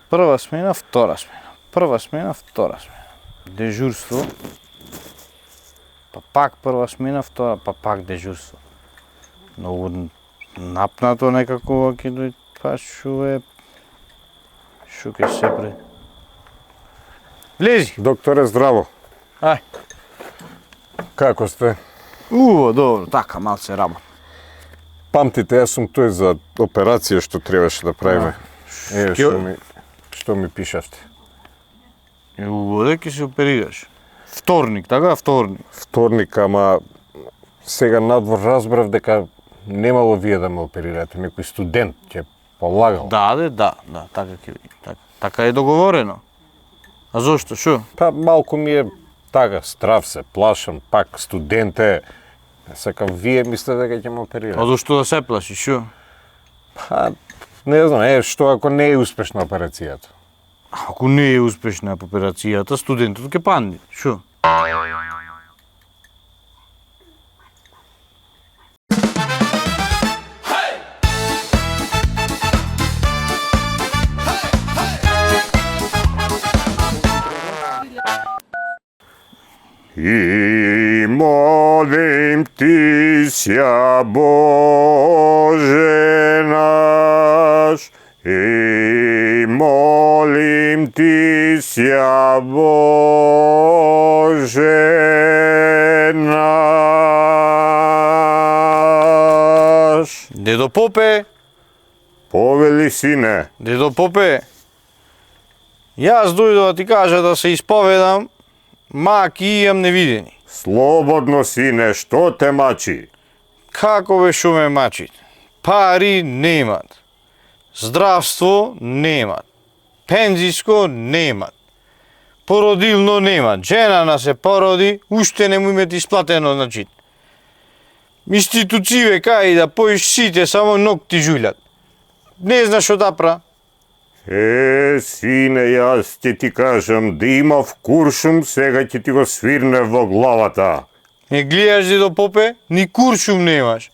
Прва смена, втора смена. Прва смена, втора смена. Дежурство. Па пак прва смена, втора, па пак дежурство. Многу напнато некако ќе дојде, па шо ќе се пре. Влези. Докторе, здраво. Ај. Како сте? Добро, така, малце работа. Памтите, јас сум тој за операција што требаше да правиме. Што ми пишавте? Дека ќе се оперираш. Вторник, така? Вторник, ама сега надвор разбрав дека немало вие да ме оперирате, некој студент ќе полагал. Да, така ќе биде. Така е договорено. А зошто, шо? Па малку ми е така, страв се, плашам, пак студент е. Сакам, вие мислите дека ќе ме оперирате. А зошто да се плаши, шо? Па, не знам, што ако не е успешна операцијата? Ако не е успешна операцијата, студентот ќе панди, шо? И молим ти ся, Боже наш, и молим ти ся, Боже наш. Дедо Попе, Повели, сине. Дедо Попе, јас дојдов да ти кажа да се исповедам, маки имам невидени. Слободно, сине, што те мачи? Како бе шо ме мачит? Пари немат. Здравство немат. Пензиско немат. Породилно немат. Жена на се породи, уште не му имат исплатено, значи. Институције кај да поиш сите, само ногти жулјат. Не знаш што да пра. Сине, јас ќе ти кажам, да имав куршум, сега ќе ти го свирне во главата. Гледаш, Дедо Попе, ни куршум немаш.